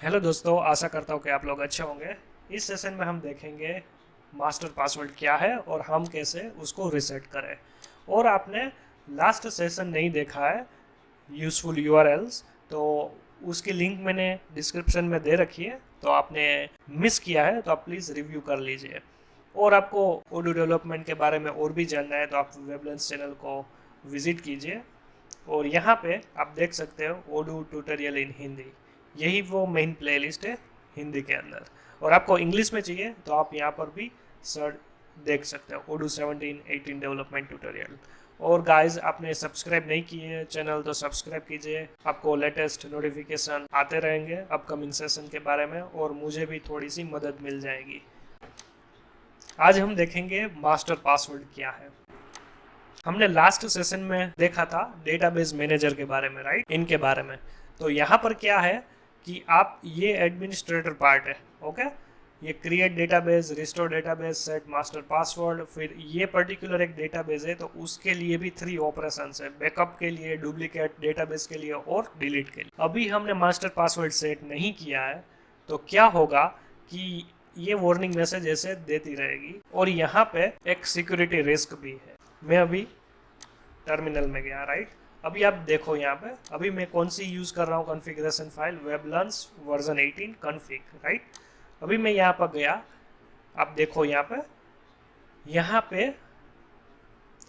Hello दोस्तों, आशा करता हूँ कि आप लोग अच्छे होंगे। इस सेशन में हम देखेंगे मास्टर पासवर्ड क्या है और हम कैसे उसको रिसेट करें। और आपने लास्ट सेशन नहीं देखा है यूज़फुल यूआरएल्स, तो उसकी लिंक मैंने डिस्क्रिप्शन में दे रखी है। तो आपने मिस किया है तो आप प्लीज़ रिव्यू कर लीजिए। और आपको ओडू डेवलपमेंट के बारे में और भी जानना है तो आप वेबलेंस चैनल को विज़िट कीजिए। और यहाँ पे आप देख सकते हो ओडू ट्यूटोरियल इन हिंदी, यही वो मेन प्लेलिस्ट है हिंदी के अंदर। और आपको इंग्लिश में चाहिए तो आप यहाँ पर भी सर्च देख सकते हो ओडू 17-18 डेवलपमेंट ट्यूटोरियल। और गाइस, आपने सब्सक्राइब नहीं किए है चैनल तो सब्सक्राइब कीजिए, आपको लेटेस्ट नोटिफिकेशन आते रहेंगे अपकमिंग सेशन के बारे में और मुझे भी थोड़ी सी मदद मिल जाएगी। आज हम देखेंगे मास्टर पासवर्ड क्या है। हमने लास्ट सेशन में देखा था डेटाबेस मैनेजर के बारे में, राइट, इनके बारे में। तो यहाँ पर क्या है कि आप ये एडमिनिस्ट्रेटर पार्ट है, ओके। ये create database, restore database, set master password, फिर ये पर्टिकुलर एक डेटाबेस है तो उसके लिए भी 3 ऑपरेशंस है, बैकअप के लिए, डुप्लीकेट डेटाबेस के लिए और डिलीट के लिए। अभी हमने मास्टर पासवर्ड सेट नहीं किया है तो क्या होगा कि ये वार्निंग मैसेज ऐसे देती रहेगी। और यहाँ पे एक सिक्योरिटी रिस्क भी है। मैं अभी टर्मिनल में गया, राइट। अभी आप देखो यहाँ पे, अभी मैं कौन सी यूज कर रहा हूँ configuration file, WebLearns version 18 config, right. अभी मैं यहाँ पर गया, आप देखो यहाँ पे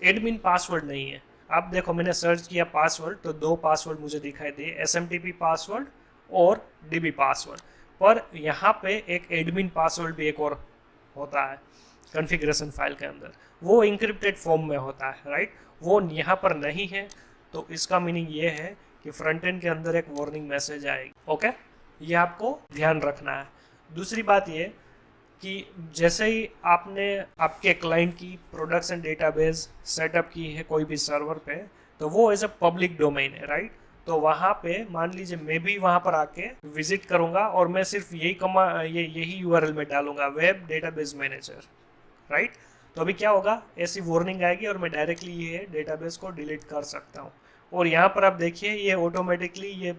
एडमिन पासवर्ड नहीं है। आप देखो मैंने सर्च किया पासवर्ड तो 2 पासवर्ड मुझे दिखाई दिए, एसएमटीपी पासवर्ड और डीबी पासवर्ड। पर यहाँ पे एक एडमिन पासवर्ड भी एक और होता है कॉन्फ़िगरेशन फाइल के अंदर, वो इंक्रिप्टेड फॉर्म में होता है, राइट। वो यहाँ पर नहीं है तो इसका मीनिंग ये है कि फ्रंट एंड के अंदर एक वार्निंग मैसेज आएगी, ओके। ये आपको ध्यान रखना है। दूसरी बात ये कि जैसे ही आपने आपके क्लाइंट की प्रोडक्शन डेटाबेस सेटअप की है कोई भी सर्वर पे, तो वो एज अ पब्लिक डोमेन है, राइट। तो वहाँ पे मान लीजिए मैं भी वहाँ पर आके विजिट करूँगा और मैं सिर्फ यही यूआरएल में डालूंगा, वेब डेटाबेस मैनेजर, राइट। तो अभी क्या होगा, ऐसी वार्निंग आएगी और मैं डायरेक्टली ये डेटाबेस को डिलीट कर सकता हूँ। और यहाँ पर आप देखिए ये ऑटोमेटिकली ये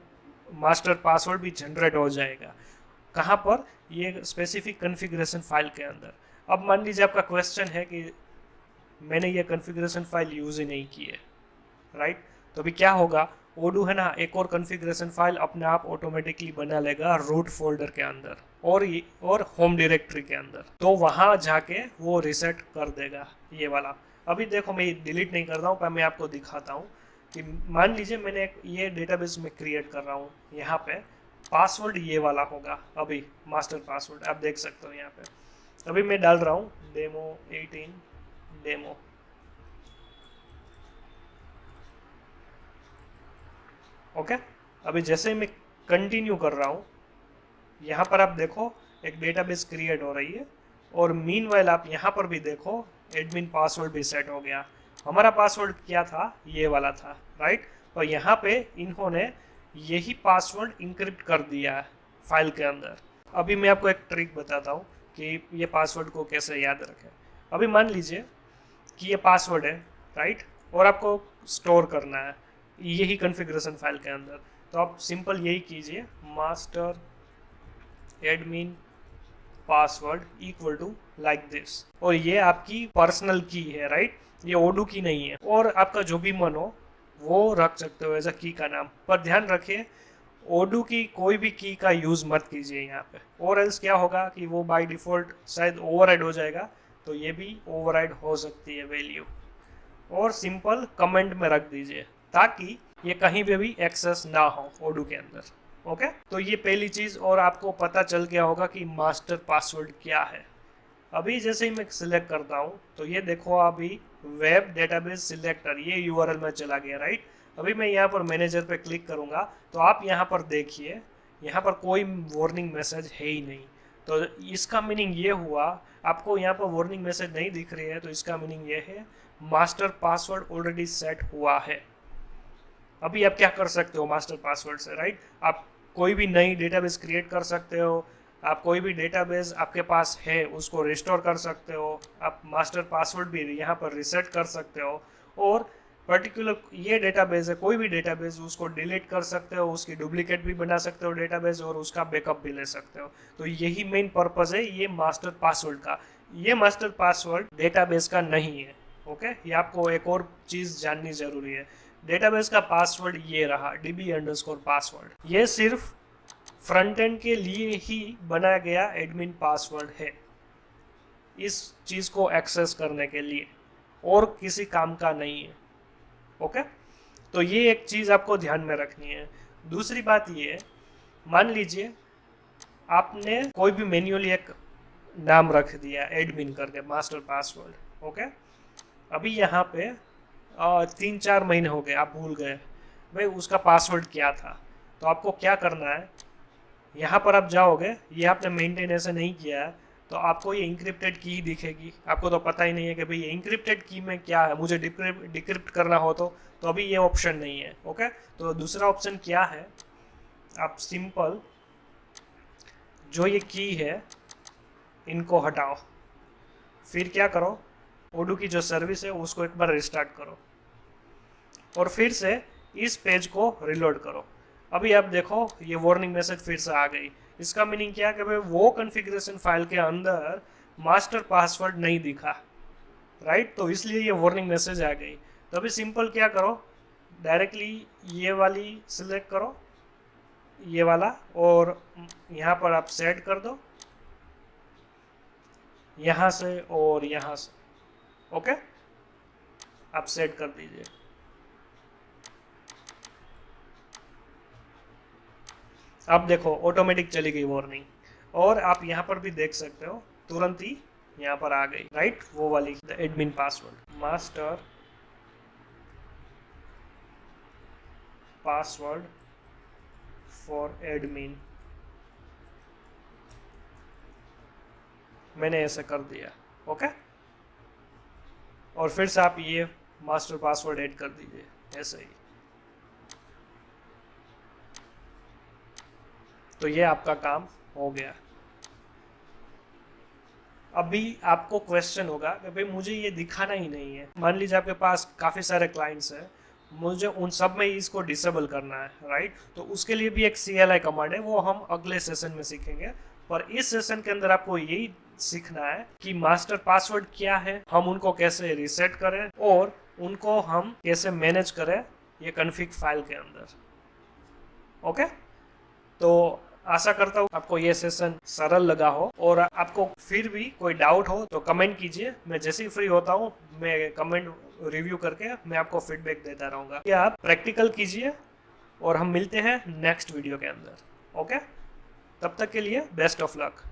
मास्टर पासवर्ड भी जनरेट हो जाएगा। कहाँ पर, ये स्पेसिफिक कॉन्फ़िगरेशन फाइल के अंदर। अब मान लीजिए आपका क्वेश्चन है कि मैंने ये कॉन्फ़िगरेशन फाइल यूज़ ही नहीं की है, राइट। तो अभी क्या होगा, ओडू है ना, एक और कॉन्फ़िगरेशन फाइल अपने आप ऑटोमेटिकली बना लेगा रूट फोल्डर के अंदर और होम डायरेक्टरी के अंदर। तो वहाँ जाके वो रिसेट कर देगा ये वाला। अभी देखो मैं डिलीट नहीं कर रहा हूँ पर मैं आपको दिखाता हूँ कि मान लीजिए मैंने एक ये डेटाबेस में क्रिएट कर रहा हूँ, यहाँ पे पासवर्ड ये वाला होगा, अभी मास्टर पासवर्ड आप देख सकते हो यहाँ पे। अभी मैं डाल रहा हूँ डेमो 18 डेमो, ओके। अभी जैसे ही मैं कंटिन्यू कर रहा हूँ, यहाँ पर आप देखो एक डेटाबेस क्रिएट हो रही है। और मीनवाइल आप यहाँ पर भी देखो एडमिन पासवर्ड भी सेट हो गया। हमारा पासवर्ड क्या था, ये वाला था, राइट। और यहाँ पे इन्होंने यही पासवर्ड इंक्रिप्ट कर दिया है फाइल के अंदर। अभी मैं आपको एक ट्रिक बताता हूँ कि ये पासवर्ड को कैसे याद रखें। अभी मान लीजिए कि ये पासवर्ड है, राइट, और आपको स्टोर करना है यही कॉन्फ़िगरेशन फाइल के अंदर। तो आप सिंपल यही कीजिए, master admin password equal to like this. और ये आपकी पर्सनल की है, राइट, ये ओडू की नहीं है। और आपका जो भी मन हो वो रख सकते हो एज अ की का नाम। पर ध्यान रखिए ओडू की कोई भी की का यूज़ मत कीजिए यहाँ पे, और एल्स क्या होगा कि वो बाय डिफ़ॉल्ट शायद ओवरराइड हो जाएगा। तो ये भी ओवरराइड हो सकती है वैल्यू। और सिंपल कमेंट में रख दीजिए ताकि ये कहीं पे भी एक्सेस ना हो ओडू के अंदर, ओके। तो ये पहली चीज़, और आपको पता चल गया होगा कि मास्टर पासवर्ड क्या है। अभी जैसे ही मैं सिलेक्ट करता हूँ तो ये देखो अभी वेब डेटाबेस सिलेक्टर ये यूआरएल में चला गया, राइट। अभी मैं यहाँ पर मैनेजर पे क्लिक करूँगा तो आप यहाँ पर देखिए यहाँ पर कोई वार्निंग मैसेज है ही नहीं। तो इसका मीनिंग ये हुआ, आपको यहाँ पर वार्निंग मैसेज नहीं दिख रही है तो इसका मीनिंग ये है मास्टर पासवर्ड ऑलरेडी सेट हुआ है। अभी आप क्या कर सकते हो मास्टर पासवर्ड से, राइट। आप कोई भी नई डेटाबेस क्रिएट कर सकते हो, आप कोई भी डेटाबेस आपके पास है उसको रिस्टोर कर सकते हो, आप मास्टर पासवर्ड भी यहाँ पर रिसेट कर सकते हो। और पर्टिकुलर ये डेटाबेस है, कोई भी डेटाबेस, उसको डिलीट कर सकते हो, उसकी डुप्लीकेट भी बना सकते हो डेटाबेस, और उसका बैकअप भी ले सकते हो। तो यही मेन पर्पस है ये मास्टर पासवर्ड का। ये मास्टर पासवर्ड डेटाबेस का नहीं है। ओके, ये आपको एक और चीज़ जाननी ज़रूरी है। डेटाबेस का पासवर्ड ये रहा, db_password। ये सिर्फ फ्रंट एंड के लिए ही बनाया गया एडमिन पासवर्ड है, इस चीज़ को एक्सेस करने के लिए, और किसी काम का नहीं है। ओके, तो ये एक चीज़ आपको ध्यान में रखनी है। दूसरी बात ये है, मान लीजिए आपने कोई भी मैन्युअली एक नाम रख दिया एडमिन करके, मास्टर पासवर्ड। ओके, अभी यहाँ पे 3-4 महीने हो गए, आप भूल गए भाई उसका पासवर्ड क्या था। तो आपको क्या करना है, यहाँ पर आप जाओगे, ये आपने मेंटेन ऐसे नहीं किया है, तो आपको ये इंक्रिप्टेड की ही दिखेगी। आपको तो पता ही नहीं है कि भाई ये इंक्रिप्टेड की में क्या है, मुझे डिक्रिप्ट करना हो तो अभी ये ऑप्शन नहीं है। ओके, तो दूसरा ऑप्शन क्या है, आप सिंपल जो ये की है इनको हटाओ, फिर क्या करो, ओडू की जो सर्विस है उसको एक बार रिस्टार्ट करो, और फिर से इस पेज को रिलोड करो। अभी आप देखो ये वार्निंग मैसेज फिर से आ गई। इसका मीनिंग क्या है कि भाई वो कॉन्फ़िगरेशन फाइल के अंदर मास्टर पासवर्ड नहीं दिखा, राइट, तो इसलिए ये वार्निंग मैसेज आ गई। तो अभी सिंपल क्या करो, डायरेक्टली ये वाली सिलेक्ट करो, ये वाला, और यहाँ पर आप सेट कर दो, यहाँ से और यहाँ से। ओके, आप सेट कर दीजिए। अब देखो ऑटोमेटिक चली गई वार्निंग, और आप यहाँ पर भी देख सकते हो तुरंत ही यहाँ पर आ गई, राइट, वो वाली admin password, master password for admin, मैंने ऐसे कर दिया। ओके, और फिर से आप ये मास्टर पासवर्ड ऐड कर दीजिए ऐसे ही। तो ये आपका काम हो गया। अभी आपको क्वेश्चन होगा कि भाई मुझे ये दिखाना ही नहीं है। मान लीजिए आपके पास काफ़ी सारे क्लाइंट्स हैं, मुझे उन सब में इसको डिसेबल करना है, राइट, तो उसके लिए भी एक CLI कमांड है, वो हम अगले सेशन में सीखेंगे। पर इस सेशन के अंदर आपको यही सीखना है कि मास्टर पासवर्ड क्या है, हम उनको कैसे रीसेट करें, और उनको हम कैसे मैनेज करें ये कॉन्फ़िग फाइल के अंदर। ओके, तो आशा करता हूँ आपको ये सेशन सरल लगा हो, और आपको फिर भी कोई डाउट हो तो कमेंट कीजिए। मैं जैसे ही फ्री होता हूँ मैं कमेंट रिव्यू करके मैं आपको फीडबैक देता रहूँगा। कि आप प्रैक्टिकल कीजिए, और हम मिलते हैं नेक्स्ट वीडियो के अंदर। ओके, तब तक के लिए बेस्ट ऑफ लक।